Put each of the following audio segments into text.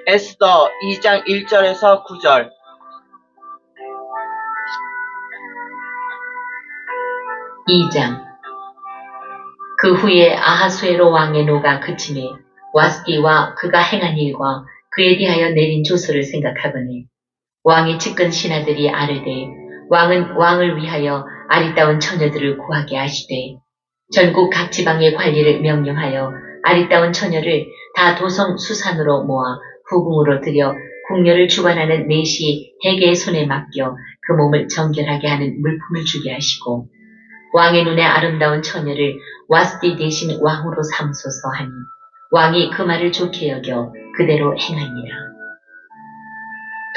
에스더 2장 1절에서 9절. 2장. 그 후에 아하수에로 왕의 노가 그침에 와스디와 그가 행한 일과 그에 대하여 내린 조서를 생각하거늘 왕의 측근 신하들이 아뢰되 왕은 왕을 위하여 아리따운 처녀들을 구하게 하시되 전국 각 지방의 관리를 명령하여 아리따운 처녀를 다 도성 수산으로 모아 후궁으로 들여 궁녀를 주관하는 내시 해계의 손에 맡겨 그 몸을 정결하게 하는 물품을 주게 하시고 왕의 눈에 아름다운 처녀를 와스디 대신 왕으로 삼소서 하니 왕이 그 말을 좋게 여겨 그대로 행하니라.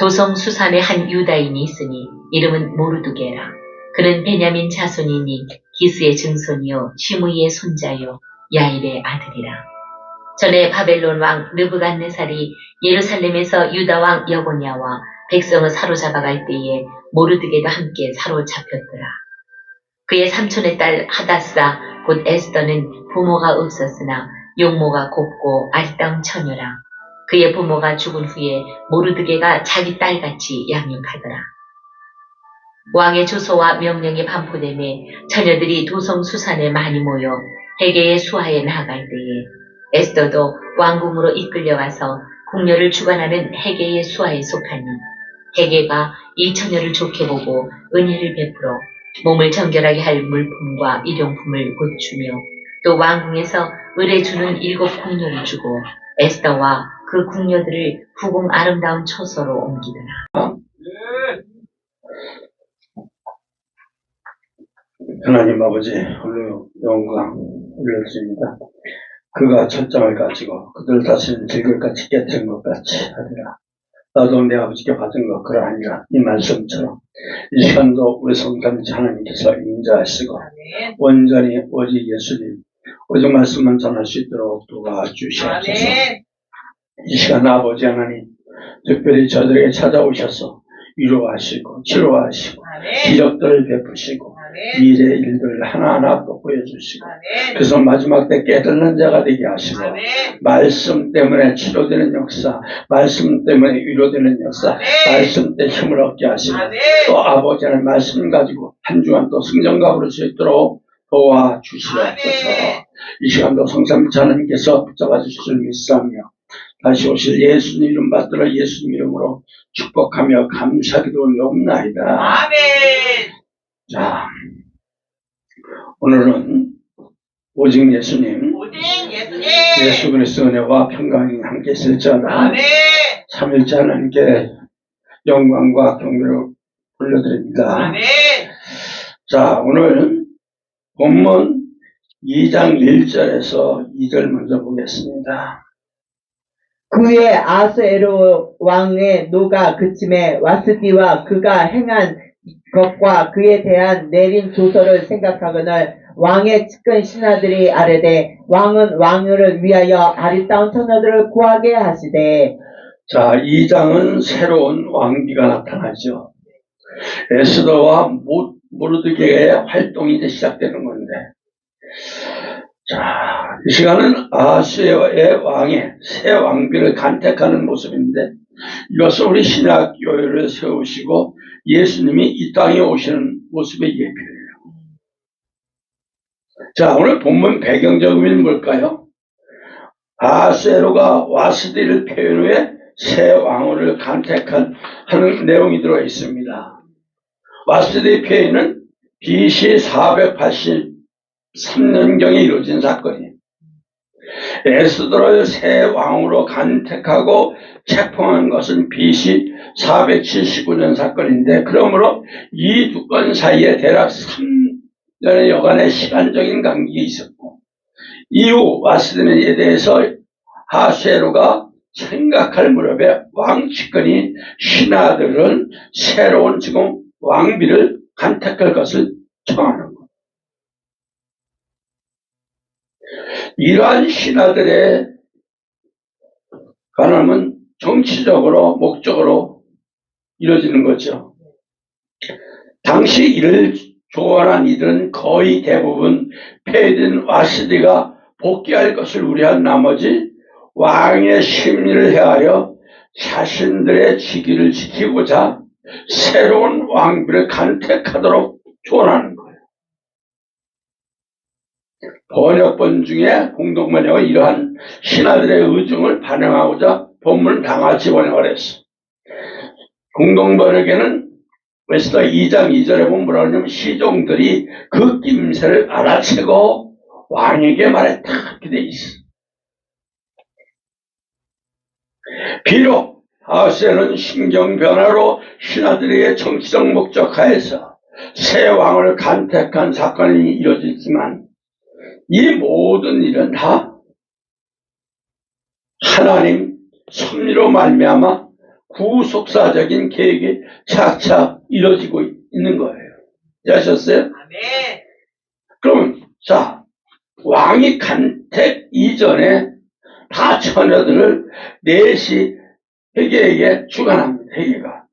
도성 수산에 한 유다인이 있으니 이름은 모르두게라. 그는 베냐민 자손이니 기스의 증손이요 시므이의 손자요 야일의 아들이라. 전에 바벨론 왕 느부갓네살이 예루살렘에서 유다 왕 여고냐와 백성을 사로잡아갈 때에 모르드게도 함께 사로잡혔더라. 그의 삼촌의 딸 하다사 곧 에스더는 부모가 없었으나 용모가 곱고 아리따운 처녀라. 그의 부모가 죽은 후에 모르드게가 자기 딸같이 양육하더라. 왕의 조서와 명령이 반포되매 처녀들이 도성 수산에 많이 모여 해계의 수하에 나아갈 때에 에스더도 왕궁으로 이끌려와서 궁녀를 주관하는 해계의 수하에 속하니 해계가 이 처녀를 좋게 보고 은혜를 베풀어 몸을 정결하게 할 물품과 일용품을 곧 주며 또 왕궁에서 을에 주는 7 궁녀를 주고 에스더와 그 궁녀들을 후궁 아름다운 처소로 옮기더라. 하나님 아버지, 오늘 영광 올려드립니다. 그가 첫장을 가지고 그들 다스리는 질글같이 깨뜨린 것 같이 하리라. 나도 내 아버지께 받은 것 그러하니라. 이 말씀처럼 이 시간도 우리 성삼위체 하나님께서 인자하시고 온전히 오직 예수님 오직 말씀만 전할 수 있도록 도와주시옵소서. 이 시간 아버지 하나님 특별히 저들에게 찾아오셔서 위로하시고 치료하시고 기적들을 베푸시고 미래의 일들 하나하나 또 보여주시고 그래서 마지막 때 깨닫는 자가 되게 하시고 말씀 때문에 치료되는 역사, 말씀 때문에 위로되는 역사, 말씀 때 힘을 얻게 하시고 또 아버지 하나님 말씀 가지고 한 주간 또 승전가 부를 수 있도록 도와주시옵소서. 이 시간도 성삼위체 하나님께서 붙잡아 주실 줄 믿사오며 다시 오실 예수님 이름 받들어 예수님 이름으로 축복하며 감사기도 올려옵나이다. 아멘. 자, 오늘은 오직 예수님, 예수 그리스도 은혜와 평강이 함께 있을지어다. 삼일째 하나님께 영광과 경배를 올려드립니다. 아멘. 자, 오늘 본문 2장 1절에서 2절 먼저 보겠습니다. 그의 아하수에로 왕의 노가 그침에 와스디와 그가 행한 것과 그에 대한 내린 조서를 생각하거늘 왕의 측근 신하들이 아뢰되 왕은 왕을 위하여 아리따운 처녀들을 구하게 하시되. 자, 2장은 새로운 왕비가 나타나죠. 에스더와 모르드게의 활동이 이제 시작되는 건데, 자, 이 시간은 아하수에로의 왕의 새 왕비를 간택하는 모습인데 이것은 우리 신학교회를 세우시고 예수님이 이 땅에 오시는 모습의 예표예요. 자, 오늘 본문 배경적인 뭘까요? 아하수에로가 와스디를 폐위한 후에 새 왕후를 간택하는 내용이 들어 있습니다. 와스디 폐위는 BC 483년경에 이루어진 사건이에요. 에스더를 새 왕으로 간택하고 책봉한 것은 BC 479년 사건인데 그러므로 이 두 건 사이에 대략 3년의 여간의 시간적인 간격이 있었고 이후 와스디에 대해서 아하수에로가 생각할 무렵에 왕측근이 신하들은 새로운 지금 왕비를 간택할 것을 청하는 것. 이러한 신하들의 관함은 정치적으로 목적으로 이루어지는 거죠. 당시 이를 조언한 이들은 거의 대부분 폐위된 와스디가 복귀할 것을 우려한 나머지 왕의 심리를 헤아려 자신들의 직위를 지키고자 새로운 왕비를 간택하도록 조언하는 거예요. 번역본 중에 공동번역은 이러한 신하들의 의중을 반영하고자 본문을 다 같이 번역을 했어. 공동번역에는 웨스터 2장 2절에 보면 뭐라 그러냐면 시종들이 그 낌새를 알아채고 왕에게 말했다 이렇게 돼 있어. 비록 아하스는 신경 변화로 신하들에게 정치적 목적 하에서 새 왕을 간택한 사건이 이루어졌지만 이 모든 일은 다 하나님 섭리로 말미암아 구속사적인 계획이 차차 이루어지고 있는 거예요. 이해하셨어요? 아멘. 그럼 자, 왕이 간택 이전에 다 처녀들을 넷이 회개에게 주관합니다. 회개가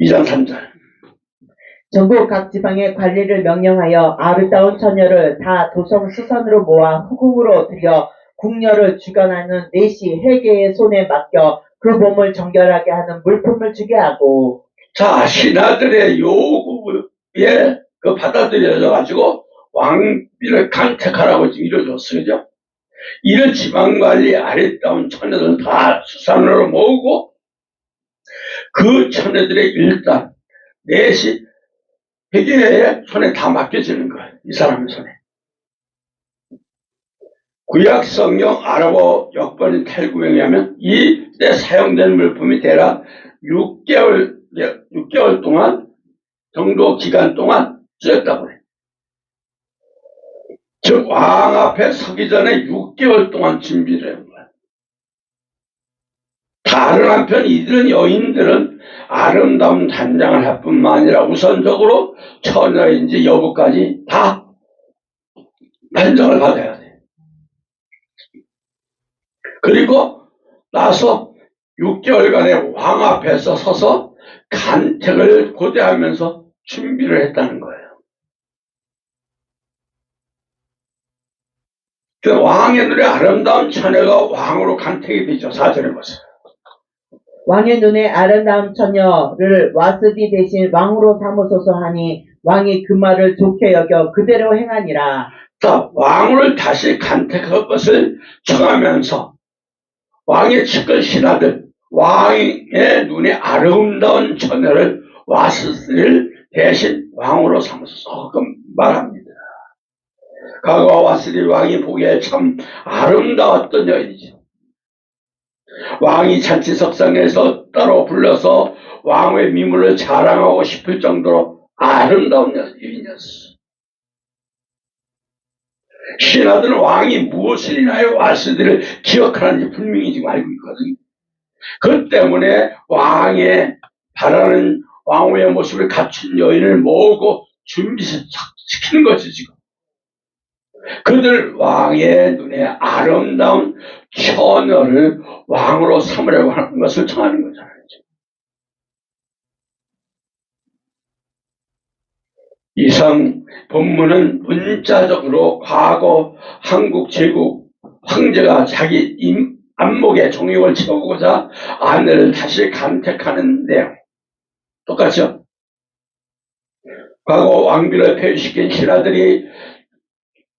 2장 3절. 전국 각 지방의 관리를 명령하여 아름다운 처녀를 다 도성 수선으로 모아 후궁으로 들여 궁녀를 주관하는 넷이 회개의 손에 맡겨 그 몸을 정결하게 하는 물품을 주게 하고. 자, 신하들의 요구에 그 받아들여져 가지고 왕비를 간택하라고 지금 이뤄줬어요. 그죠? 이런 지방관리 아름다운 처녀들은 다 수산으로 모으고 그 처녀들의 일단 넷이 회개의 손에 다 맡겨지는 거예요. 이 사람의 손에. 구약 성경 아랍어 역번인 탈구에 의하면 이때 사용된 물품이 대략 6개월 동안 정도 기간 동안 쓰였다고 해요. 즉 왕 앞에 서기 전에 6개월 동안 준비를 한 거예요. 다른 한편 이들은 여인들은 아름다운 단장을 할 뿐만 아니라 우선적으로 처녀인지 여부까지 다 판정을 받아야 돼요. 그리고 나서 6개월간의 왕 앞에서 서서 간택을 고대하면서 준비를 했다는 거예요. 그 왕의 눈에 아름다운 처녀가 왕으로 간택이 되죠. 4절에 보세요. 왕의 눈에 아름다운 처녀를 와스디 대신 왕으로 삼으소서 하니 왕이 그 말을 좋게 여겨 그대로 행하니라. 자, 왕을 다시 간택할 것을 청하면서 왕의 측근 신하들, 왕의 눈에 아름다운 처녀를 와스디를 대신 왕으로 삼으소서 말합니다. 과거 와스디 왕이 보기에 참 아름다웠던 여인이죠. 왕이 잔치석상에서 따로 불러서 왕의 미모를 자랑하고 싶을 정도로 아름다운 여인이었어. 신하들은 왕이 무엇을 인하여 와스디를 기억하는지 분명히 지금 알고 있거든요. 그 때문에 왕의 바라는 왕후의 모습을 갖춘 여인을 모으고 준비시키는 거지 지금. 그들 왕의 눈에 아름다운 처녀를 왕으로 삼으려고 하는 것을 청하는 거잖아요. 이상 본문은 문자적으로 과거 한국 제국 황제가 자기 안목의 종욕을 채우고자 아내를 다시 간택하는 내용. 똑같죠? 과거 왕비를 폐위시킨 신하들이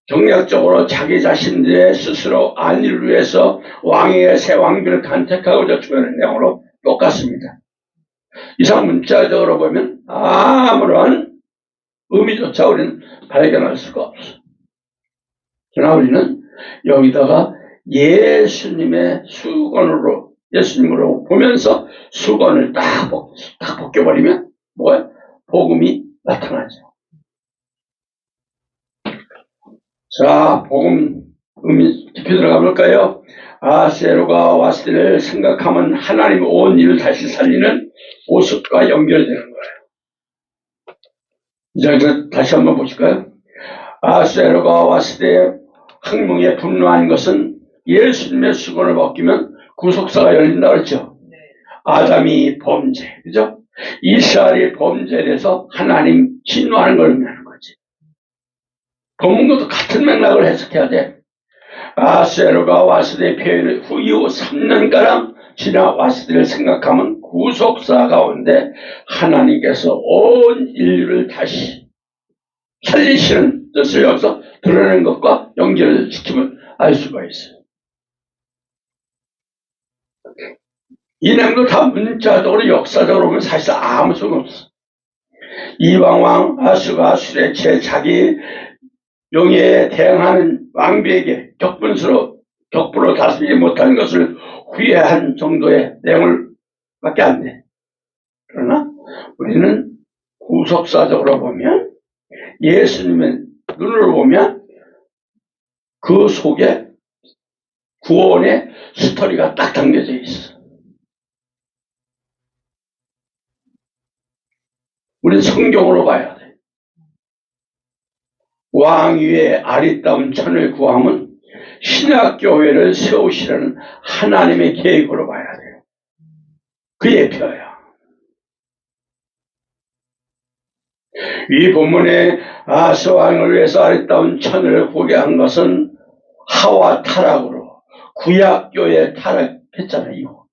정략적으로 자기 자신들의 스스로 안위를 위해서 왕의 새 왕비를 간택하고자 주는 내용으로 똑같습니다. 이상 문자적으로 보면 아무런 의미조차 우리는 발견할 수가 없어. 그러나 우리는 여기다가 예수님의 수건으로, 예수님으로 보면서 수건을 딱 벗겨버리면 뭐야? 복음이 나타나죠. 자, 복음 의미 깊이 들어가 볼까요? 아하스가 와스디를 생각하면 하나님 온 일을 다시 살리는 모습과 연결되는 거예요. 이제 다시 한번 보실까요? 아하스가 와스디의 항목에 분노한 것은 예수님의 수건을 벗기면 구속사가 열린다 그랬죠. 아담이 범죄, 그죠? 이스라엘이 범죄에 대해서 하나님 진노하는 걸 의미하는 거지. 본문과도 같은 맥락을 해석해야 돼. 아하스가 와스디의 폐위를 후 이후 3년가량 지나 와스디를 생각하면 구속사 가운데 하나님께서 온 인류를 다시 살리시는 뜻을 여기서 드러낸 것과 연결을 시키면 알 수가 있어요. 이 내용도 다 문자적으로 역사적으로 보면 사실 아무 소용없어. 이방왕 아수가 수레체 자기 용예에 대항하는 왕비에게 격분으로 다스리지 못한 것을 후회한 정도의 내용을 밖에 안 돼. 그러나 우리는 구속사적으로 보면 예수님의 눈으로 보면 그 속에 구원의 스토리가 딱 담겨져 있어. 우리는 성경으로 봐야 돼. 왕 위에 아리따운 천을 구함은 신약교회를 세우시려는 하나님의 계획으로 봐야 돼요. 그 예표야. 이 본문에 아스 왕을 위해서 아리따운 천을 구게 한 것은 하와 타락으로 구약교회 타락했잖아요.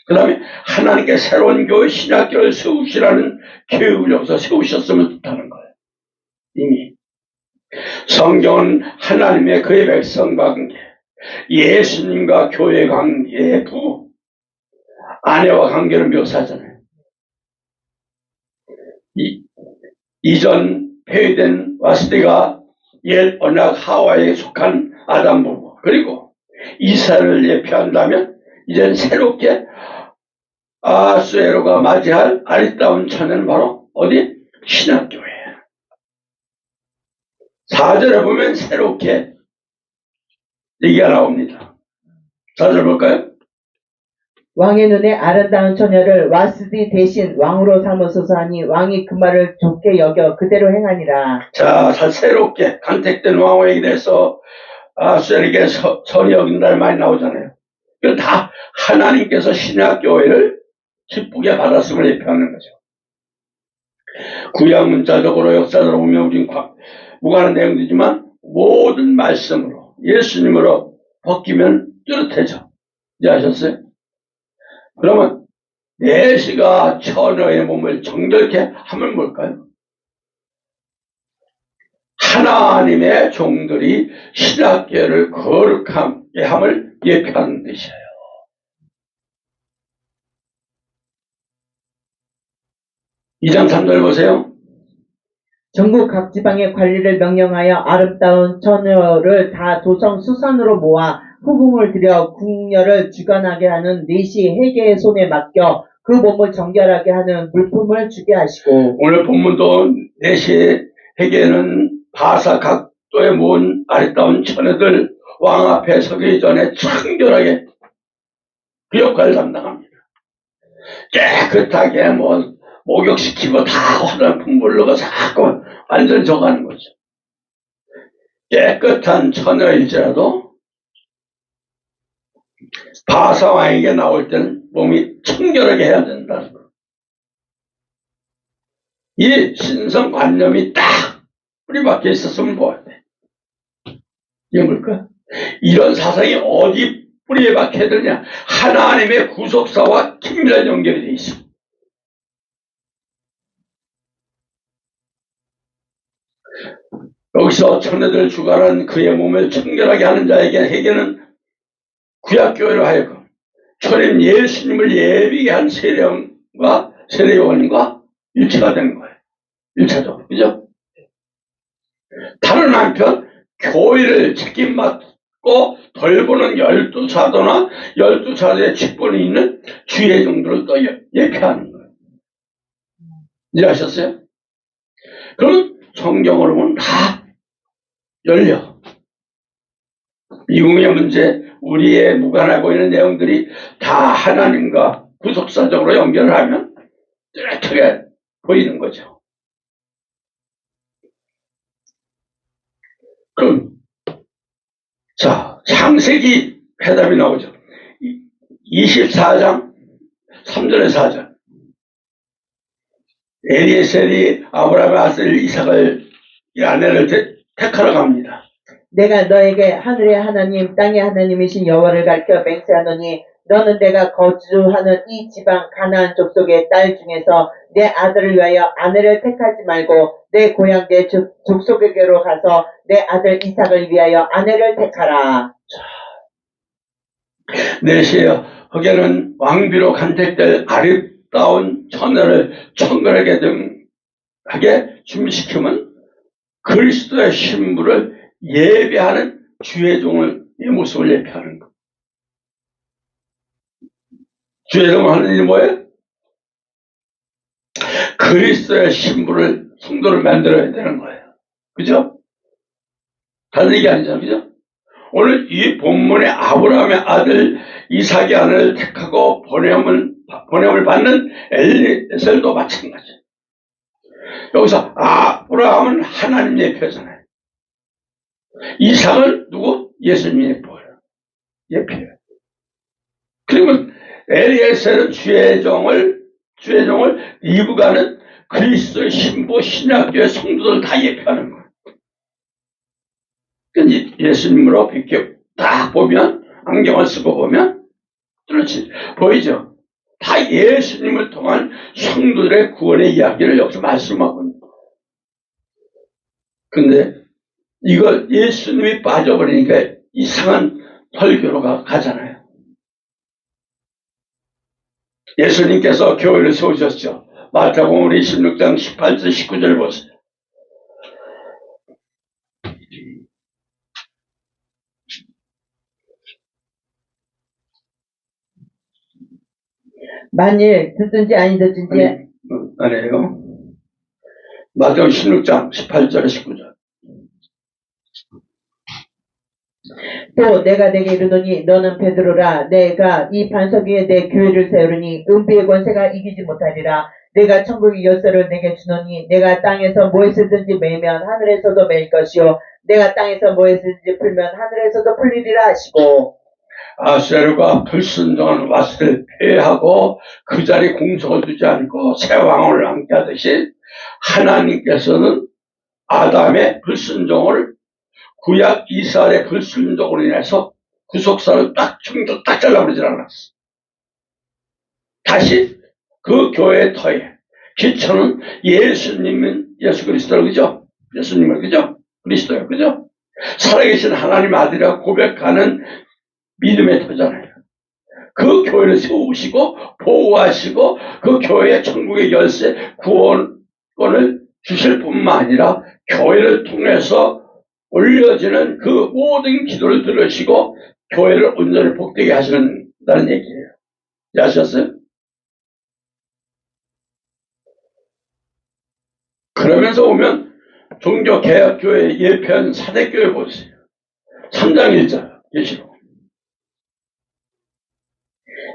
그 다음에 하나님께 새로운 교회 신약교회를 세우시라는 계획을 여기서 세우셨으면 좋다는 거예요. 이미 성경은 하나님의 그의 백성과 관계, 예수님과 교회 관계의 부, 아내와 관계를 묘사하잖아요. 이전 폐위된 와스디가 옛 언약 하와에 속한 아담 부부, 그리고 이스라엘을 예표한다면 이젠 새롭게 아수에로가 맞이할 아리따운 천은 바로 어디? 신약교회. 4절에 보면 새롭게 얘기가 나옵니다. 4절 볼까요? 왕의 눈에 아름다운 처녀를 와스디 대신 왕으로 삼으소서 하니 왕이 그 말을 좋게 여겨 그대로 행하니라. 자, 새롭게 간택된 왕에게 대해서 아수에에게 선이 여긴다는 말이 나오잖아요. 이건 다 하나님께서 신약교회를 기쁘게 받았음을 예표하는 거죠. 구약 문자적으로 역사적으로 보면 우리는 무관한 내용이지만 모든 말씀으로 예수님으로 벗기면 뚜렷해져. 이제 아셨어요? 그러면 내시가 처녀의 몸을 정결케 하면 뭘까요? 하나님의 종들이 신학계를 거룩하게 함을 예표하는 뜻이에요. 이 장 3절 보세요. 전국 각 지방의 관리를 명령하여 아름다운 처녀를 다 도성 수선으로 모아 후궁을 들여 궁녀를 주관하게 하는 내시 회계의 손에 맡겨 그 몸을 정결하게 하는 물품을 주게 하시고. 오늘 본문도 내시 회계는 바사 각도에 모은 아리따운 처녀들 왕 앞에 서기 전에 청결하게 그 역할을 담당합니다. 깨끗하게 목욕시키고 다 화장품 물러가 자꾸 완전 저가는 거죠. 깨끗한 처녀일지라도 바사왕에게 나올 때는 몸이 청결하게 해야 된다는 거. 이 신성관념이 딱 뿌리박혀 있었으면 뭐야 돼? 이게 뭘까? 이런 사상이 어디 뿌리에 박혀야 되냐? 하나님의 구속사와 긴밀한 연결이 돼 있어. 여기서 처녀들 주관한 그의 몸을 청결하게 하는 자에게 회개는 구약교회로 하여금 초림 예수님을 예비게 한 세례원과 세례요한과 일치가 되는 거예요. 1차적으로. 그죠? 다른 한편 교회를 책임 맡고 돌보는 12사도나 12사도의 직분이 있는 주의 종들을 또 예표하는 거예요. 이해하셨어요? 그럼 성경으로 보면 다 열려. 미궁의 문제, 우리의 무관하고 있는 내용들이 다 하나님과 구속사적으로 연결을 하면 뚜렷하게 보이는 거죠. 그럼 자, 창세기 해답이 나오죠. 24장 3절에 4절. 엘리에셀이 아브라함의 아들 이삭을 이 아내를 택하러 갑니다. 내가 너에게 하늘의 하나님 땅의 하나님이신 여호와를 가르쳐 맹세하노니 너는 내가 거주하는 이 지방 가나안 족속의 딸 중에서 내 아들을 위하여 아내를 택하지 말고 내 고향 내 족속에게로 가서 내 아들 이삭을 위하여 아내를 택하라. 내시여 흑에는 왕비로 간택될 아름다운 처녀를 청결하게 등하게 준비시키면 그리스도의 신부를 예배하는 주의 종을 이 모습을 예표하는 것. 주의 종을 하는 일이 뭐예요? 그리스도의 신부를 성도를 만들어야 되는 거예요. 그죠? 다른 얘기 아니잖아요. 그죠? 오늘 이 본문의 아브라함의 아들 이삭의 아내를 택하고 보냄을 받는 엘리에셀도 마찬가지예요. 여기서 아브라함은 하나님 예표잖아요. 이삭은 누구? 예수님 예표예요. 그러면 엘리에셀은 주의 종을 이브가는 그리스도의 신부 신약교의 성도들 다 예표하는 거예요. 그러니까 예수님으로 이렇게 딱 보면, 안경을 쓰고 보면, 그렇지, 보이죠? 다 예수님을 통한 성도들의 구원의 이야기를 여기서 말씀하고 있는 거예요. 근데 이걸 예수님이 빠져버리니까 이상한 설교로 가잖아요. 예수님께서 교회를 세우셨죠. 마태복음 26장 18절 19절 보세요. 만일 듣든지 아니 듣든지 아니에요. 마태복음 16장 18절 19절. 또 내가 내게 이르노니 너는 베드로라. 내가 이 반석 위에 내 교회를 세우리니 은비의 권세가 이기지 못하리라. 내가 천국의 열쇠를 내게 주노니 내가 땅에서 무엇이든지 매면 하늘에서도 매일 것이요 내가 땅에서 무엇이든지 풀면 하늘에서도 풀리리라 하시고, 아수에르가 불순종한 왓을 폐하고 그 자리 공석을 두지 않고 새 왕을 앉게 하듯이 하나님께서는 아담의 불순종을 구약 이스라엘의 불순종으로 인해서 구속사를 딱 잘라버리질 않았어. 다시 그 교회의 터에 기초는 예수님은 예수 그리스도를, 그죠? 예수님을, 그죠? 그리스도요, 그죠? 살아계신 하나님 아들이라고 고백하는 믿음의 터잖아요. 그 교회를 세우시고 보호하시고 그 교회의 천국의 열쇠 구원권을 주실 뿐만 아니라 교회를 통해서 올려지는 그 모든 기도를 들으시고 교회를 온전히 복되게 하시는다는 얘기예요. 아셨어요? 그러면서 오면 종교개혁교회 예편 사대교회 보세요. 3장 1절 계시록.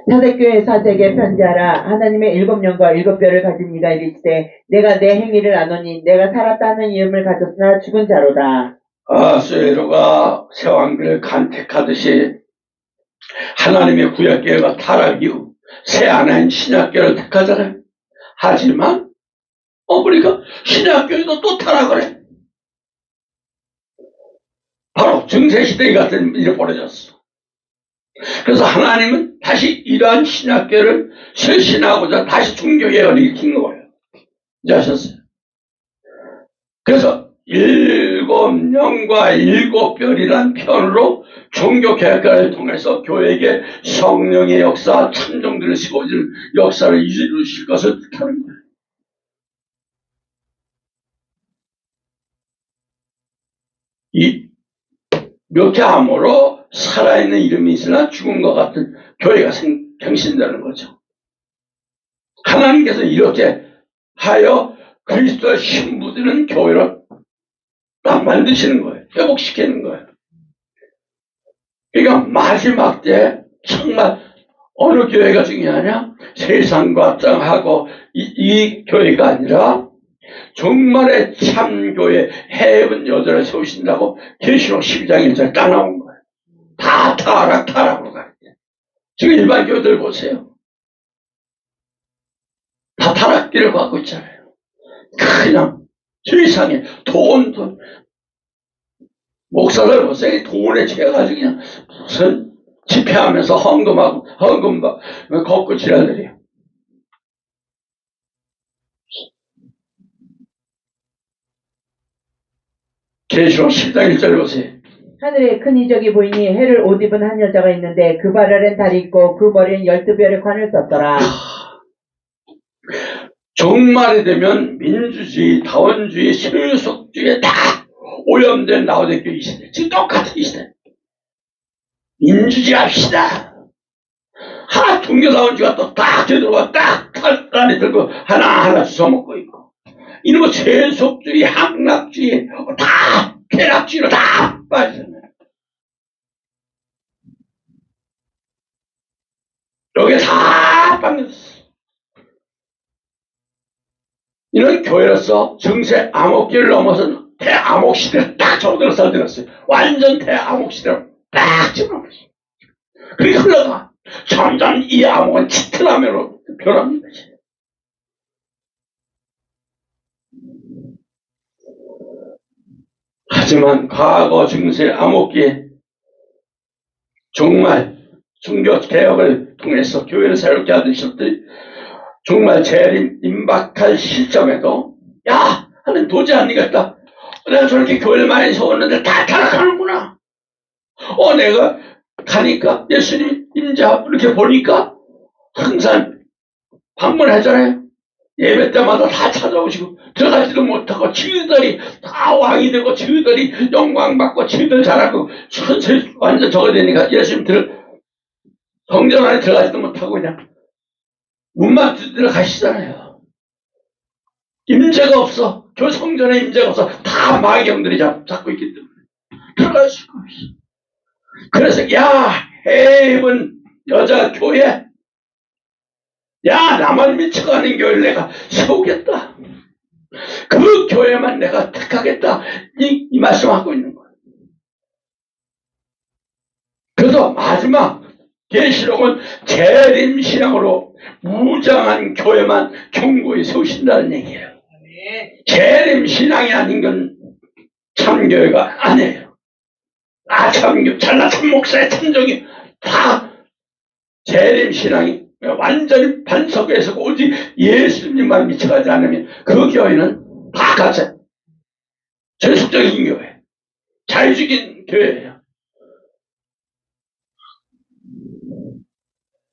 사대교회 사색에 편지하라. 하나님의 7년과 7별을 가진 이가 이르시되 내가 내 행위를 아노니 내가 살았다는 이름을 가졌으나 죽은 자로다. 아수에로가 새왕비를 간택하듯이 하나님의 구약계가 타락 이후 새 하나님 신약계를 택하잖아요. 하지만 보니까 신약교회도 또 타락을 해. 바로 중세시대 같은 일이 벌어졌어. 그래서 하나님은 다시 이러한 신약교회를 쇄신하고자 다시 종교개혁을 일으킨 거예요. 이제 아셨어요? 그래서 7년과 7별이란 편으로 종교개혁을 통해서 교회에게 성령의 역사, 참정들을 세워질 역사를 이루실 것을 뜻하는 거예요. 이렇게 함으로 살아있는 이름이 있으나 죽은 것 같은 교회가 경신되는 거죠. 하나님께서 이렇게 하여 그리스도의 신부들은 교회를 딱 만드시는 거예요. 회복시키는 거예요. 그러니까 마지막 때 정말 어느 교회가 중요하냐? 세상과 땅하고 이 교회가 아니라 정말의 참교회 해븐 여자를 세우신다고 계시록 12장 1절 딱 나온 거예요. 다 타락으로 가요. 지금 일반 교회들 보세요. 다 타락길을 가고 있잖아요. 그냥 세상에 돈 목사들 보세요. 돈에 취해가지고 그냥 무슨 집회하면서 헌금 걷고 지랄들이요. 계시록 10장 1절 보세요. 하늘에 큰 이적이 보이니 해를 옷 입은 한 여자가 있는데 그 발 아래는 달이 있고 그 머리엔 12별의 관을 썼더라. 종말이 되면 민주주의, 다원주의, 세속주의에 다 오염된 라오디게아 이 시대. 지금 똑같은 이 시대. 민주주의 합시다. 종교다원주의가 또 딱 되들어와 딱 칼까지 들고 하나하나 주워먹고 있고. 이놈의 세속주의, 향락주의, 다 쾌락주의로 다 빠지잖아요. 여기에 다 빠졌어. 이런 교회로서 정세 암흑기를 넘어선 대암흑 시대를 딱 저들어서 들었어요. 완전 대암흑 시대로 딱 집어넣었어요. 그렇게 흘러가. 점점 이 암흑은 짙은 암흑으로 변합니다. 하지만 과거 중세 암흑기에 정말 종교 개혁을 통해서 교회를 새롭게 하던 시절들이 정말 재림 임박할 시점에도 야 하는 도저히 안 되겠다. 내가 저렇게 교회를 많이 세웠는데 다 타락하는구나. 내가 가니까 예수님 임자 이렇게 보니까 항상 방문하잖아요. 예배 때마다 다 찾아오시고 들어가지도 못하고 지들이 다 왕이 되고 지들이 영광 받고 지들 잘하고 천천히 완전 저거 되니까 예수님 성전 안에 들어가지도 못하고 그냥 문만 들어가시잖아요. 임재가 없어. 저 성전에 임재가 없어. 다 마귀형들이 잡고 있기 때문에 들어갈 수가 없어. 그래서 헤이븐 여자 교회 나만 미쳐가는 교회를 내가 세우겠다. 그 교회만 내가 택하겠다. 이 말씀하고 있는 거예요. 그래서 마지막 계시록은 재림신앙으로 무장한 교회만 경고에 세우신다는 얘기예요. 재림신앙이 아닌 건 참교회가 아니에요. 참교, 잘난 참목사의 참정이 다 재림신앙이 완전히 반석에서 오직 예수님만 미쳐가지 않으면 그 교회는 다 가짜. 세속적인 교회. 자유적인 교회예요.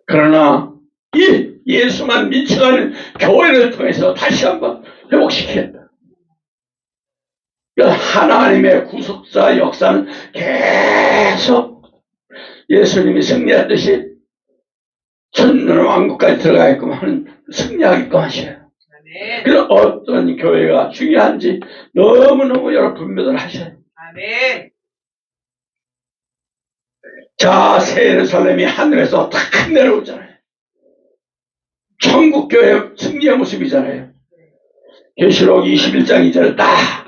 그러나 이 예수만 미쳐가는 교회를 통해서 다시 한번 회복시키겠다. 하나님의 구속사 역사는 계속 예수님이 승리하듯이 천년 왕국까지 들어가게끔 하는 승리하게끔 하셔요. 그래서 어떤 교회가 중요한지 너무너무 여러 분별을 하셔요. 아멘. 자, 새 예루살렘이 하늘에서 탁 내려오잖아요. 천국교회 승리의 모습이잖아요. 계시록 21장 2절 딱.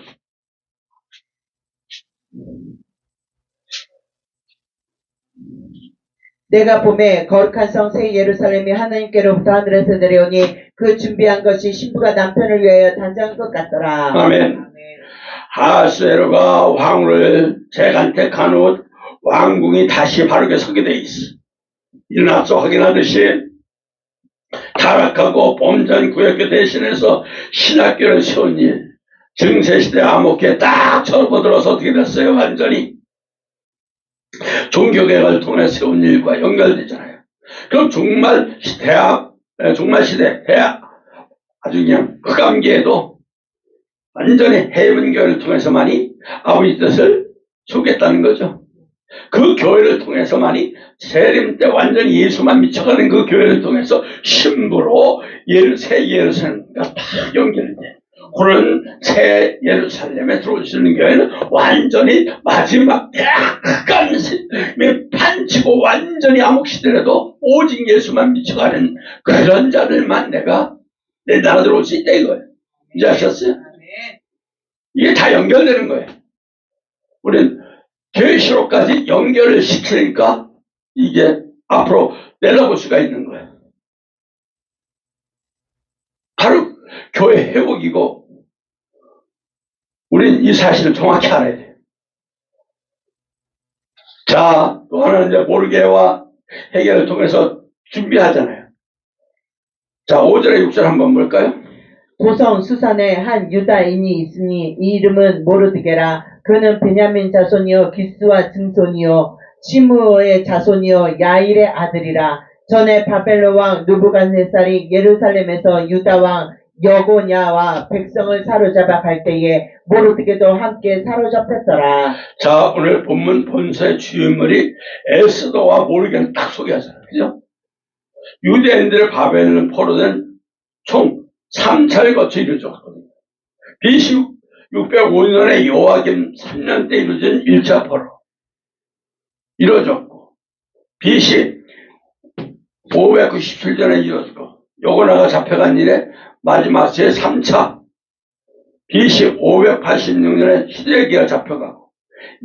내가 봄에 거룩한 성 새 예루살렘이 하나님께로부터 하늘에서 내려오니 그 준비한 것이 신부가 남편을 위하여 단장한 것 같더라. 아멘. 하스웨로가 왕을 재간택한 후 왕궁이 다시 바르게 서게 돼 있어. 일어나서 확인하듯이 타락하고 봄전 구역교 대신해서 신학교를 세운 일, 증세시대 암흑기에 딱 접어들어서 어떻게 됐어요? 완전히 종교개혁을 통해 세운 일과 연결되잖아요. 그럼 종말 시대 아주 그냥 흑암기에도 완전히 해문교회를 통해서만이 아버지 뜻을 속겠다는 거죠. 그 교회를 통해서만이 재림 때 완전히 예수만 미쳐가는 그 교회를 통해서 신부로 새 예루살렘과 다 연결돼. 그런 새 예루살렘에 들어올 수 있는 교회는 완전히 마지막 판치고 완전히 암흑시대라도 오직 예수만 미쳐가는 그런 자들만 내가 내 나라 들어올 수 있다 이거예요. 이제 아셨어요? 이게 다 연결되는 거예요. 우리는 계시록까지 연결을 시키니까 이게 앞으로 내려볼 수가 있는 거예요. 바로 교회 회복이고 우리는 이 사실을 정확히 알아야 돼요. 자, 자, 또 하나는 이제 모르게와 해결을 통해서 준비하잖아요. 자, 5절에 6절 한번 볼까요? 도성 수산에 한 유다인이 있으니 이 이름은 모르드게라. 그는 베냐민 자손이요 기스와 증손이요 시므의 자손이요 야일의 아들이라. 전에 바벨론 왕 느부갓네살이 예루살렘에서 유다 왕 여고냐와 백성을 사로잡아 갈 때에 모르드게도 함께 사로잡혔더라. 자, 오늘 본문 본서의 주인물이 에스더와 모르게를 딱 소개하잖아요. 그죠? 유대인들의 바벨론 포로된 총 3차를 거쳐 이루어졌거든요. BC 605년에 요아김 3년 때 이루어진 1차 포로 이루어졌고, BC 597년에 이루어졌고, 요거나가 잡혀간 일에 마지막 제3차 BC 586년에 히데기가 잡혀가고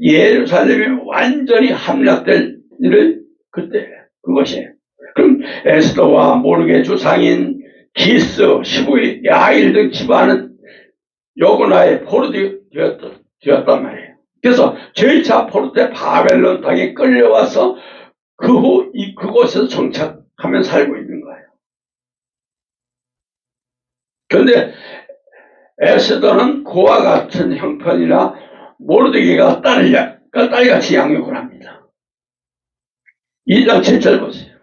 예루살렘이 완전히 함락될 일을 그때 그것이에요. 그럼 에스더와 모르게 조상인 기스, 시부이, 야일 등 집안은 여고나의 포로들이 되었단 말이에요. 그래서 제1차 포로 때 바벨론 땅에 끌려와서 그 후 그곳에서 정착하며 살고 있는 거예요. 그런데 에스더는 그와 같은 형편이라 모르드게가 딸같이 양육을 합니다. 2장 7절 보세요.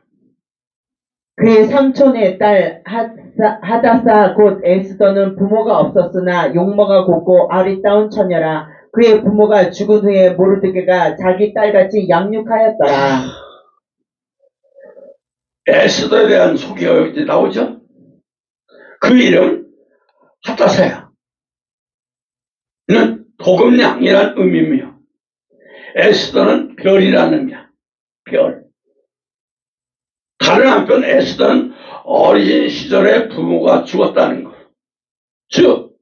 그의 삼촌의 딸 하다사 곧 에스더는 부모가 없었으나 용모가 곱고 아리따운 처녀라. 그의 부모가 죽은 후에 모르드게가 자기 딸같이 양육하였더라. 에스더에 대한 소개가 이제 나오죠. 그 이름 하다사야. 는 도금냥이라는 의미며 에스더는 별이라는 의미야. 별. 다른 한편 에스더는 어린 시절에 부모가 죽었다는 것. 즉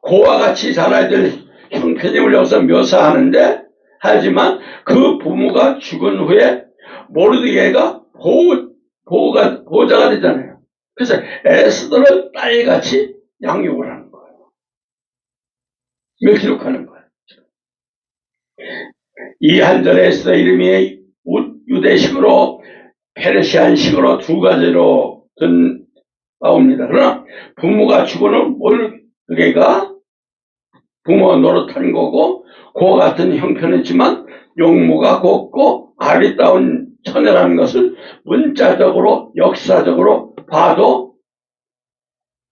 그와 같이 자라야 될 형편임을 여기서 묘사하는데, 하지만 그 부모가 죽은 후에 모르드게가 보호자가 되잖아요. 그래서 에스더를 딸같이 양육을 하는 거예요. 이걸 기록하는 거예요. 이 한 절에 에스더 이름이 유대식으로 페르시안식으로 두 가지로 나옵니다. 그러나 부모가 죽어는 모르게가 부모가 노릇하는 거고, 그와 같은 형편이지만 용모가 곱고 아리따운 처녀라는 것을 문자적으로 역사적으로 봐도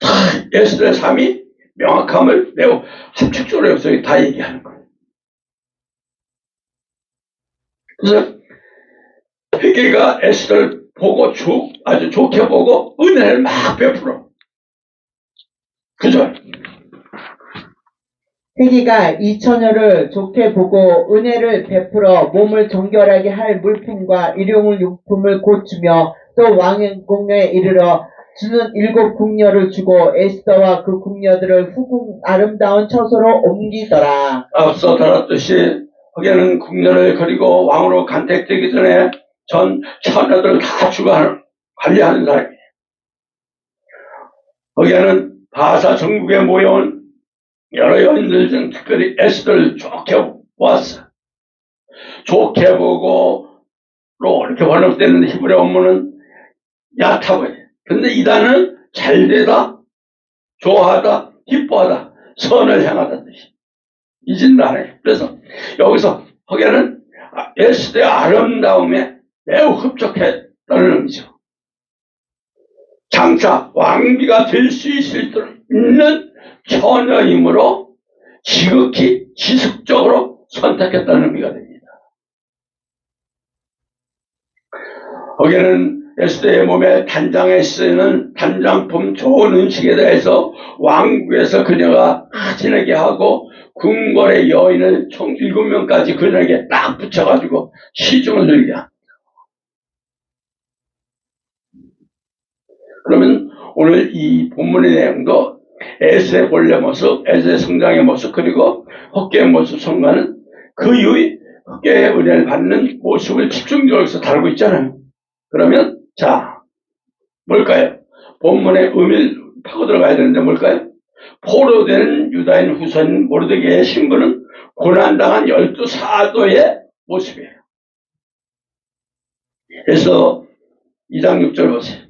다 에스더의 삶이 명확함을 매우 함축적으로 여기서 다 얘기하는 거예요. 그래서 회개가 에스더를 보고 아주 좋게 보고 은혜를 막 베풀어. 그죠? 회개가 이 처녀를 좋게 보고 은혜를 베풀어 몸을 정결하게 할 물품과 일용을 용품을 곧 주며 또 왕궁에 이르러 주는 7 궁녀를 주고 에스더와 그 궁녀들을 후궁 아름다운 처소로 옮기더라. 앞서 다뤘듯이 거기에는 궁녀를 그리고 왕으로 간택되기 전에 전 처녀들을 다 관리하는 사람이에요. 거기에는 바사 전국에 모여온 여러 여인들 중 특별히 에스더를 좋게 보았어. 좋게 보고 이렇게 번역되는 히브리 원문은 얕아보여. 근데 이 단어는 잘되다, 좋아하다, 기뻐하다, 선을 향하다 뜻이 이진다네. 그래서 여기서 거기에는 에스더의 아름다움에 매우 흡족했다는 의미죠. 장차 왕비가 될 수 있는 처녀이므로 지극히 지속적으로 선택했다는 의미가 됩니다. 거기에는 에스더의 몸에 단장에 쓰이는 단장품 좋은 음식에 대해서 왕국에서 그녀가 지내게 하고 궁궐의 여인을 총 7명까지 그녀에게 딱 붙여가지고 시중을 들게 합니다. 그러면 오늘 이 본문의 내용도 에스더의 본래 모습, 에스더의 성장의 모습, 그리고 헛개의 모습 성과는 그 이후에 헛개의 은혜를 받는 모습을 집중적으로 다루고 있잖아요. 그러면 자, 뭘까요? 본문의 의미를 파고 들어가야 되는데 뭘까요? 포로된 유다인 후손 모르드게의 신분은 고난당한 12 사도의 모습이에요. 그래서 2장 6절 보세요.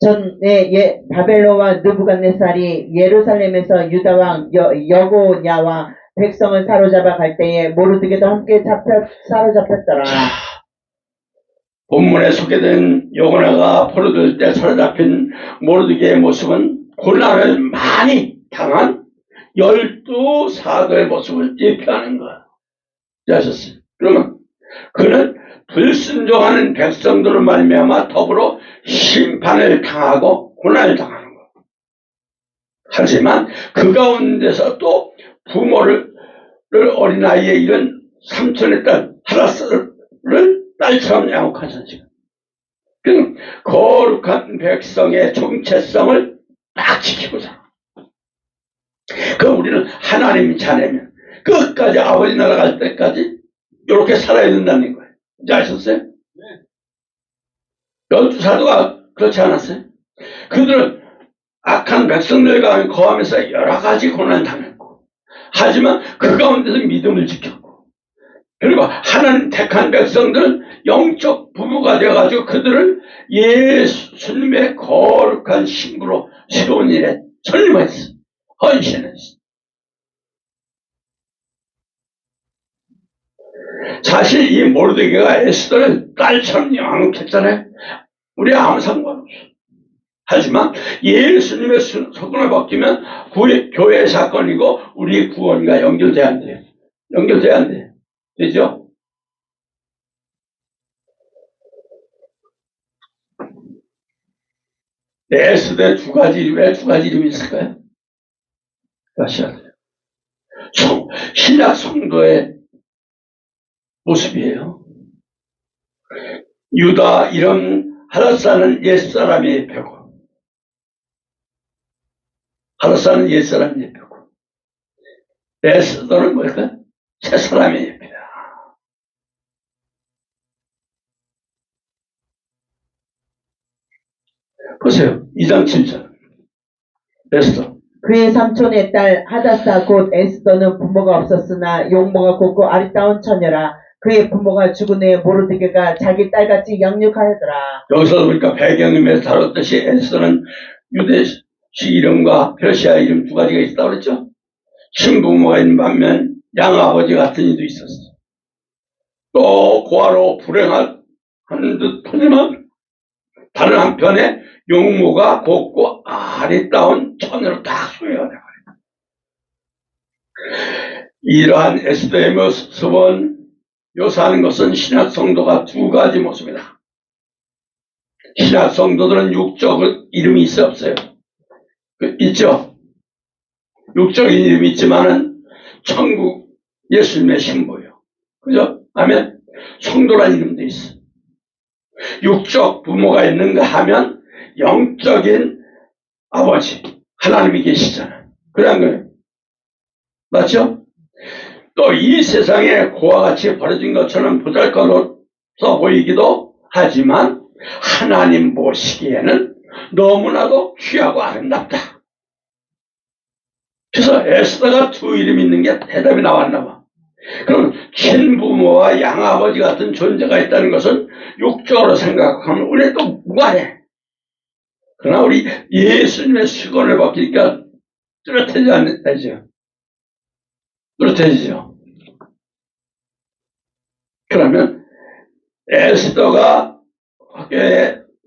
전에 바벨론왕 느부갓네살이 예루살렘에서 유다왕 여고냐와 백성을 사로잡아 갈 때에 모르드게도 함께 사로잡혔더라. 본문에 소개된 여고냐가 포로될 때 사로잡힌 모르드게의 모습은 고난을 많이 당한 12사도의 모습을 예표하는 거예요. 아셨어요? 그러면 그는 불순종하는 백성들을 말미암아 더불어 심판을 당하고 고난을 당하는 거예요. 하지만 그 가운데서 또 부모를 어린아이에 이른 삼촌의 딸 하라스를 딸처럼 양육한 선지가. 그는 거룩한 백성의 정체성을 딱 지키고자. 그럼 우리는 하나님 자녀면 끝까지 아버지 나라 갈 때까지 이렇게 살아야 된다는 거예요. 이제 아셨어요? 네. 12사도가 그렇지 않았어요? 그들은 악한 백성들과 거하면서 여러 가지 고난을 당했고, 하지만 그 가운데서 믿음을 지켰고, 그리고 하나님 택한 백성들은 영적 부부가 되어가지고 그들을 예수님의 거룩한 신부로 새로운 일에 설립했어. 헌신했어. 사실 이 모르드게가 에스더를 딸처럼 양육했잖아요. 우리 아무 상관없어. 하지만 예수님의 소금을 벗기면 교회 사건이고 우리 구원과 연결돼야 안 돼요. 연결돼야 안 돼요. 되죠? 에스더의 왜 두 가지 이름이 있을까요? 다시 하세요. 신약 성도의 모습이에요. 유다 이름 하라사는 옛사람의 표고, 하라사는 옛사람의 예표고, 에스더는 뭘까? 새사람의 예표야. 보세요. 2장 7절. 에스더. 그의 삼촌의 딸 하다사 곧 에스더는 부모가 없었으나 용모가 곱고 아리따운 처녀라. 그의 부모가 죽은 후에 모르드게가 자기 딸같이 양육하였더라. 여기서 보니까 배경임에서 다뤘듯이 에스더는 유대식 이름과 페르시아 이름 두 가지가 있다고 그랬죠? 친부모가 있는 반면 양아버지 같은 이도 있었어. 또 고아로 불행하는 듯 하지만 다른 한편에 용모가 곱고 아리따운 처녀로 딱 소개가 되어버려요. 이러한 에스더의 모습은 묘사하는 것은 신약 성도가 두 가지 모습이다. 신약 성도들은 육적 이름이 있어 없어요? 있죠? 육적인 이름이 있지만은 천국 예수님의 신부예요. 그죠? 아멘. 성도란 이름도 있어. 육적 부모가 있는가 하면 영적인 아버지 하나님이 계시잖아요. 그런 거예요. 맞죠? 또 이 세상에 고와 같이 버려진 것처럼 보잘것없어 보이기도 하지만 하나님 보시기에는 너무나도 귀하고 아름답다. 그래서 에스더가 두 이름이 있는 게 대답이 나왔나 봐. 그럼 친부모와 양아버지 같은 존재가 있다는 것은 육적으로 생각하면 우리도 무관해. 그러나 우리 예수님의 수건을 벗기니까 뚜렷하지 않죠? 뚜렷해지죠. 그러면 에스더가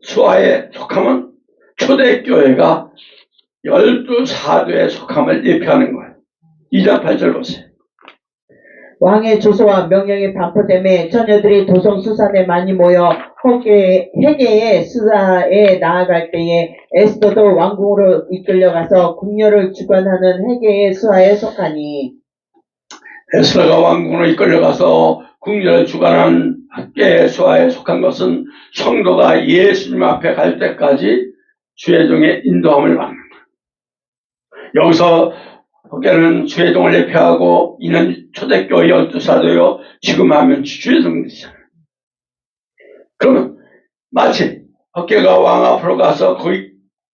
수하에 속하면 초대교회가 12사도에 속함을 예표하는 거예요. 2장 8절 보세요. 왕의 조서와 명령이 반포됨에 처녀들이 도성수산에 많이 모여 해계의 수하에 나아갈 때에 에스더도 왕궁으로 이끌려가서 궁녀를 주관하는 해계의 수하에 속하니. 에스더가 왕궁으로 이끌려가서 궁녀를 주관하는 학계의 수하에 속한 것은 성도가 예수님 앞에 갈 때까지 주의 종의 인도함을 받는 거예요. 여기서 학계는 주의 종을 예표하고 이는 초대교회 12사도요. 지금 하면 주의 종이잖아요. 그러면 마치 학계가 왕 앞으로 가서 거기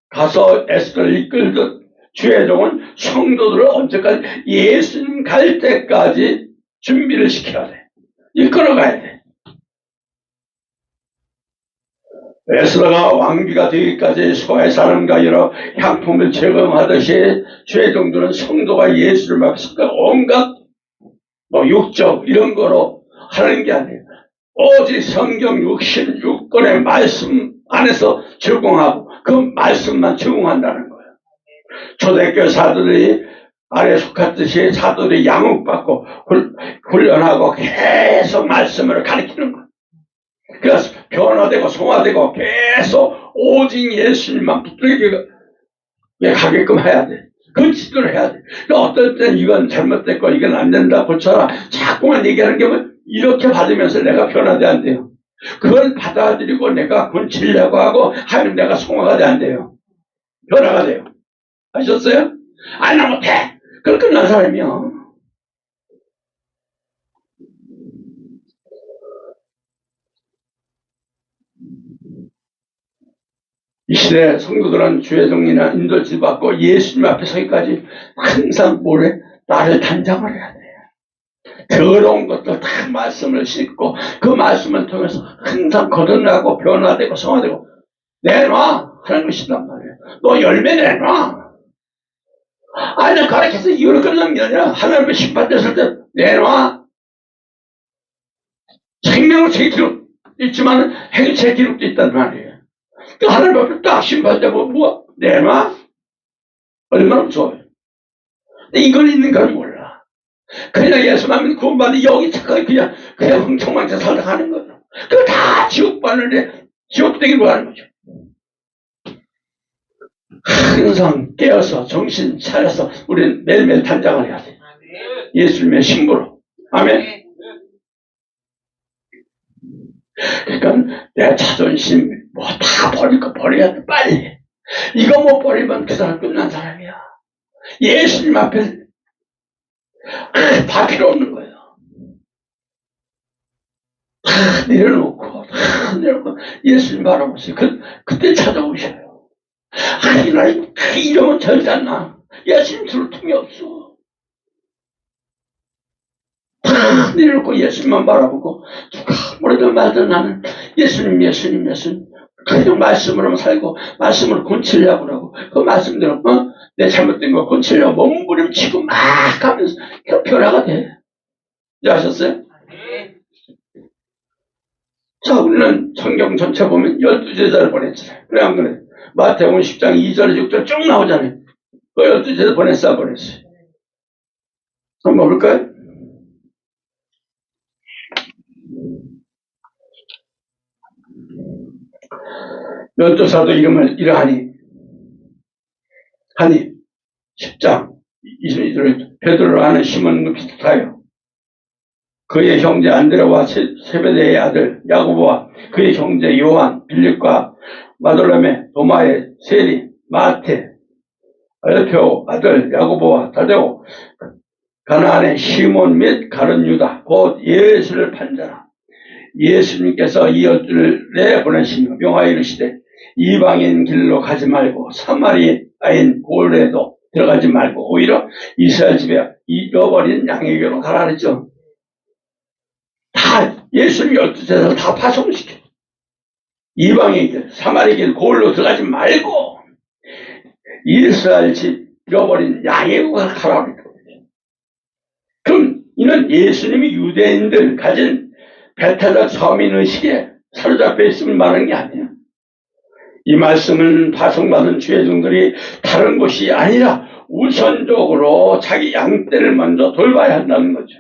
가서 에스더를 이끌듯 주의 종은 성도들을 언제까지 예수님 갈 때까지 준비를 시켜야 돼. 이끌어가야 돼. 에스더가 왕비가 되기까지 소의 사람과 여러 향품을 제공하듯이 죄종들은 성도가 예수를 막습니다. 온갖 육적 이런 거로 하는 게 아니에요. 오직 성경 66권의 말씀 안에서 적용하고 그 말씀만 적용한다는 거예요. 초대교회 사도들이 아래 속했듯이 사도들이 양육받고 훈련하고 계속 말씀을 가르치는 거예요. 그래서 변화되고 성화되고 계속 오직 예수님만 붙들게 가게끔 해야 돼. 그 지도를 해야 돼. 어떨 땐 이건 잘못됐고 이건 안 된다 고쳐라 자꾸만 얘기하는 게 뭐 이렇게 받으면서 내가 변화돼 안 돼요. 그걸 받아들이고 내가 고치려고 하고 하면 내가 성화가 돼 안 돼요. 변화가 돼요. 아셨어요? 아니 나 못해. 그걸 끝난 사람이요. 이 시대 성도들은 주의종이나 인도질 받고 예수님 앞에 서기까지 항상 뭐래? 나를 단장을 해야 돼요. 더러운 것들 다 말씀을 싣고 그 말씀을 통해서 항상 거듭나고 변화되고 성화되고 내놔 하는 것이란 말이에요. 너 열매 내놔. 아니 나 가르쳐서 이거를 끝난 게 아니라 하나님의 심판됐을 때 내놔. 생명의 기록 있지만 행체 기록도 있단 말이에요. 그 하나님 앞에 딱 심판되고 뭐 내놔? 얼마나 무서워요. 이걸 있는 걸 몰라. 그냥 예수만 구원받는 여기 착하게 그냥 흥청망청 살다 가는 거죠. 그거 다 지옥 받는데 지옥 되기로 하는 거죠. 항상 깨어서 정신 차려서 우리는 매일매일 단장을 해야 돼. 예수님의 신부로. 아멘. 그러니까 내 자존심 뭐 다 버릴 거 버려야 돼. 빨리. 이거 못 버리면 그 사람 끝난 사람이야. 예수님 앞에 다 필요 없는 거예요. 다 내려놓고 예수님 바라보세요. 그때 찾아오셔요. 하나님 이러면 절대 안 나. 예수님 들을 틈이 없어. 다 내려놓고 예수님만 바라보고 누가 뭐라든 말든 나는 예수님 그냥 말씀으로만 살고 말씀으로 고치려고 그러고 그 말씀대로 내 잘못된 거 고치려고 몸부림치고 막 하면서 변화가 돼. 아셨어요? 자, 우리는 성경 전체 보면 12제자를 보냈잖아요. 그래 안 그래? 마태복음 10장 2절 6절 쭉 나오잖아요. 그 12제자 보냈어 안 보냈어요? 한번 볼까요? 열두 사도 이름을 이러하니 10장 22절 베드로를 아는 시몬 비슷하여 그의 형제 안드레와 세베대의 아들 야고보와 그의 형제 요한 빌립과 마돌레메 도마의 세리 마테 알페오 아들 야고보와 다데오 가나안의 시몬 및 가룟 유다 곧 예수를 판자라. 예수님께서 이 12를 내보내시며 명하여 이르시되 이방인 길로 가지 말고 사마리아인 고을에도 들어가지 말고 오히려 이스라엘 집에 잃어버린 양에게로 가라 그랬죠. 다 예수님 12제자를 다 파송시켜. 이방인 길, 사마리 길, 고을로 들어가지 말고 이스라엘 집 잃어버린 양에게로 가라 그랬죠. 그럼 이는 예수님이 유대인들 가진 배타적 서민의식에 사로잡혀 있음을 말하는 게 아니에요. 이 말씀은 파송받은 주의종들이 다른 것이 아니라 우선적으로 자기 양떼를 먼저 돌봐야 한다는 거죠.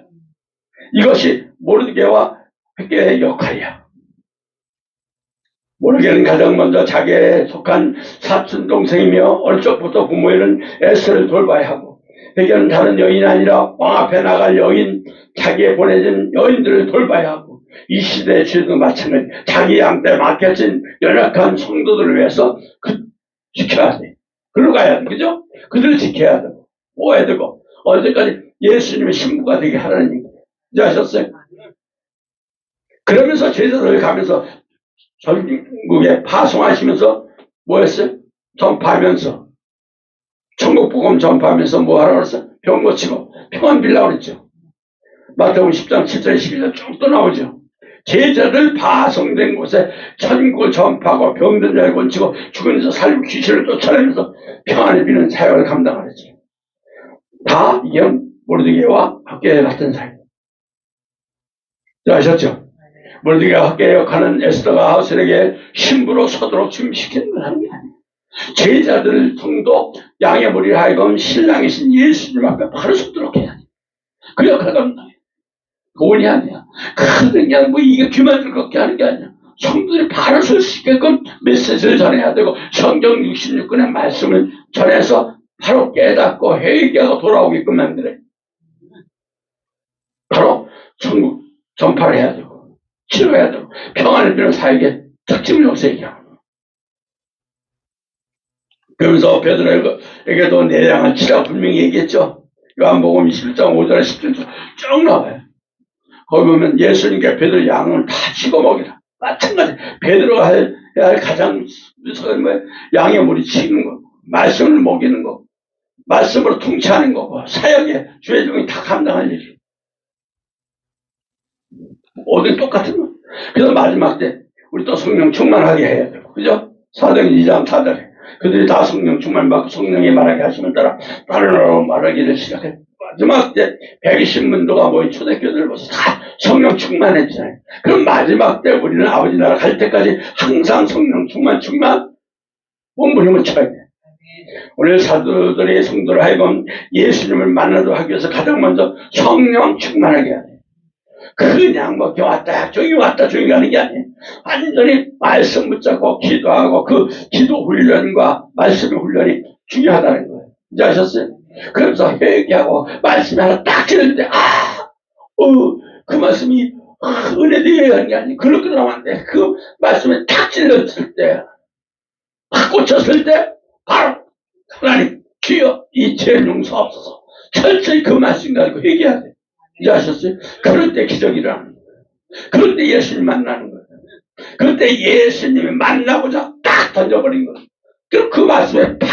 이것이 모르드게와 획계의 역할이야. 모르드게는 가장 먼저 자기에 속한 사촌 동생이며 어릴 적부터 부모에는 에스를 돌봐야 하고 획계는 다른 여인이 아니라 왕 앞에 나갈 여인, 자기에 보내진 여인들을 돌봐야 하고 이 시대의 주도 마찬가지 자기 양떼에 맡겨진 연약한 성도들을 위해서 지켜야 돼. 그러고 가야 돼. 그죠? 그들을 지켜야 되고 모아야 되고 언제까지 예수님의 신부가 되게 하라는 얘기. 이제 아셨어요? 그러면서 제자들 가면서 전국에 파송하시면서 뭐 했어요? 전파하면서 천국복음 전파하면서 뭐 하라고 그랬어요? 병 고치고 평안 빌라고 그랬죠. 마태복음 10장 7절 11절 쭉 또 나오죠. 제자들 파송된 곳에 천국을 전파하고 병든 자를 고치고 죽은 자 살리고 귀신을 쫓아내면서 평안을 비는 사역을 감당하였지. 다 이게 모르드게와 학교에 같은 사역. 아셨죠? 모르드게와 학교에 가는 에스더가 하우셀에게 신부로 서도록 준비시키는 건 아니야. 제자들 성도 양의 머리를 하여금 신랑이신 예수님 앞에 바로 서도록 해야 돼. 그 역할을 감당해. 돈이 아니야. 그냥 뭐 이게 귀만 즐겁게 하는 게 아니야. 성도들이 바로 설 수 있게끔 메시지를 전해야 되고 성경 66권의 말씀을 전해서 바로 깨닫고 회개하고 돌아오게끔 만들어요. 바로 천국 전파를 해야 되고 치료해야 되고 평안을 비는 사역의 특징을 여기서 얘기하고 그러면서 베드로에게도 내량을 치라 분명히 얘기했죠. 요한복음 21장 5절에 17절 쭉 나와요. 거기 보면 예수님께 베드로 양을 다 치고 먹이라. 마찬가지. 베드로가 해야 할 가장 양의 물이 치는 거, 말씀을 먹이는 거, 말씀으로 통치하는 거고, 사역의 주의 종이 다 감당할 일이. 모두 똑같은 거. 그래서 마지막 때 우리 또 성령 충만하게 해야 되고, 그죠? 사도행 2장 4절에 그들이 다 성령 충만받고 성령이 말하게 하시면 따라 다른 말하기를 시작해. 마지막 때 120문도가 모인 초대교회들 보면서 다 성령 충만했잖아요. 그럼 마지막 때 우리는 아버지 나라 갈 때까지 항상 성령 충만 몸부림을 쳐야 돼. 오늘 사도들의 성도를 하여금 예수님을 만나도록 하기 위해서 가장 먼저 성령 충만하게 해야 돼. 그냥 뭐 왔다 저기 왔다 저기 가는 게 아니에요. 완전히 말씀 붙잡고 기도하고 그 기도 훈련과 말씀의 훈련이 중요하다는 거예요. 이제 아셨어요? 그러면서 회개하고 말씀이 하나 딱 들었는데 그 말씀이 은혜되어야 하는 게 아니에요. 그렇게 나오면 안 돼. 그 말씀에 딱 찔렀을 때 딱 꽂혔을 때 바로 하나님 주여 이 죄를 용서하옵소서. 철저히 그 말씀 가지고 회개해야 돼. 이제 아셨어요? 그럴 때 기적이 일어나는 거예요. 그럴 때 예수님 만나는 거예요. 그럴 때 예수님이 만나고자 딱 던져버린 거예요. 그럼 그 말씀에 팍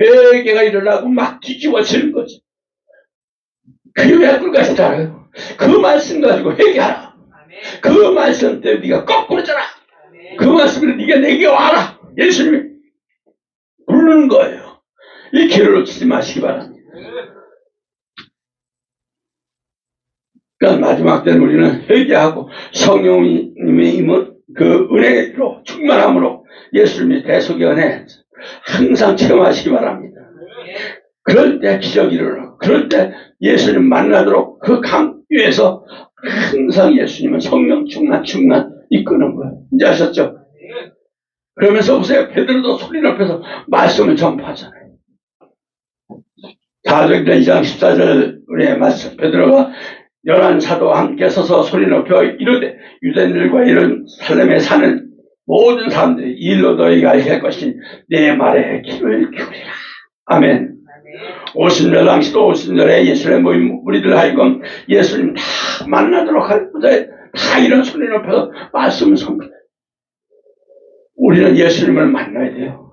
회개가 일어나고 막 뒤집어지는 거지. 그게 왜 꿀같이 알아요? 그 말씀 가지고 회개하라. 그 말씀 때문에 네가 거꾸로 자라. 그 말씀으로 네가 내게 와라. 예수님이 부르는 거예요. 이 기회를 놓치지 마시기 바랍니다. 그러니까 마지막 때는 우리는 회개하고 성령님의 임은 그 은혜로 충만함으로 예수님의 대속의 은혜 항상 체험하시기 바랍니다. 그럴 때 기적이 일어나고 그럴 때 예수님 만나도록 그 강 위에서 항상 예수님은 성령 충만 이끄는 거예요. 이제 아셨죠? 그러면서 보세요. 베드로도 소리 높여서 말씀을 전파하잖아요. 사도행전 2장 14절 우리의 말씀 베드로가 11사도와 함께 서서 소리 높여 이르되 유대인들과 이런 살렘에 사는 모든 사람들이 이 일로 너희가 알게 할 것이니 내 말에 귀를 기울이라. 아멘. 오순절 당시도 오순절에 예수님의 모인 우리들 하여금 예수님 다 만나도록 할 때 다 이런 소리 높여서 말씀을 선포해. 우리는 예수님을 만나야 돼요.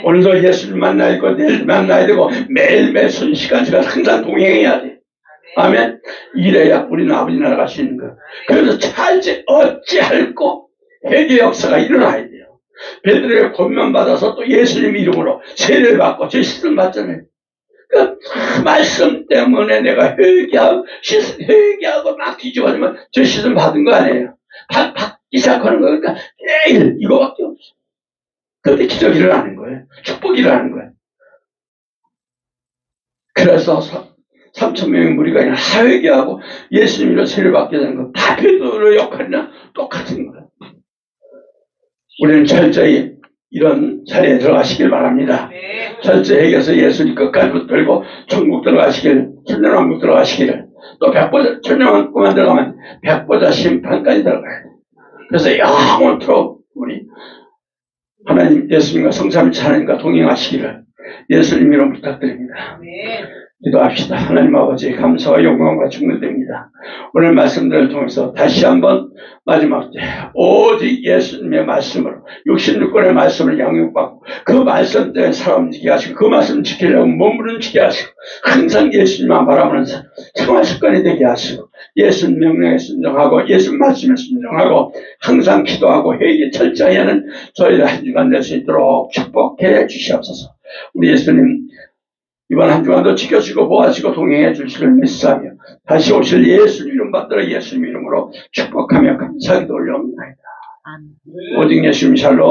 오늘도 예수님 만나야 되고 내일 만나야 되고 매일매일 순시간시간 항상 동행해야 돼. 아멘. 이래야 우리는 아버지 나라 갈 수 있는 거예요. 그래서 찰지 어찌할꼬 회개 역사가 일어나야 돼요. 베드로의 권면 받아서 또 예수님 이름으로 세례를 받고 저 씻음 받잖아요. 그 말씀 때문에 내가 회개하고 막 뒤집어지면 저 씻음 받은 거 아니에요. 받기 시작하는 거예요. 그러니까 매일 이거밖에 없어. 그때 기적이 일어나는 거예요. 축복이 일어나는 거예요. 그래서 3,000명의 무리가 그냥 회개하고 예수님으로 세례를 받게 되는 거 다 베드로의 역할이나 똑같은 거예요. 우리는 철저히 이런 자리에 들어가시길 바랍니다. 철저히 해결해서 예수님 끝까지 붙들고 천국 들어가시길, 천년왕국 들어가시기를, 또 백보자, 천년왕국만 들어가면 백보자 심판까지 들어가야 돼요. 그래서 영원토록 우리 하나님 예수님과 성삼위치 하나님과 동행하시기를 예수님 이름 부탁드립니다. 기도합시다. 하나님 아버지 감사와 영광과 축복드립니다. 오늘 말씀들을 통해서 다시 한번 마지막 때 오직 예수님의 말씀으로 66권의 말씀을 양육받고 그 말씀 때문에 사람 움직이게 하시고 그 말씀 지키려고 몸을 움직이게 하시고 항상 예수님만 바라보면서 생활 습관이 되게 하시고 예수님 명령에 순종하고 예수님 말씀에 순종하고 항상 기도하고 회개 철저히 하는 저희들 한 주간 될 수 있도록 축복해 주시옵소서. 우리 예수님 이번 한 주간도 지켜주시고 보아주시고 동행해 주시기를 믿사하며 다시 오실 예수님 이름 받들어 예수님 이름으로 축복하며 감사하게 올려옵나이다. 오직 예수님 샬롬.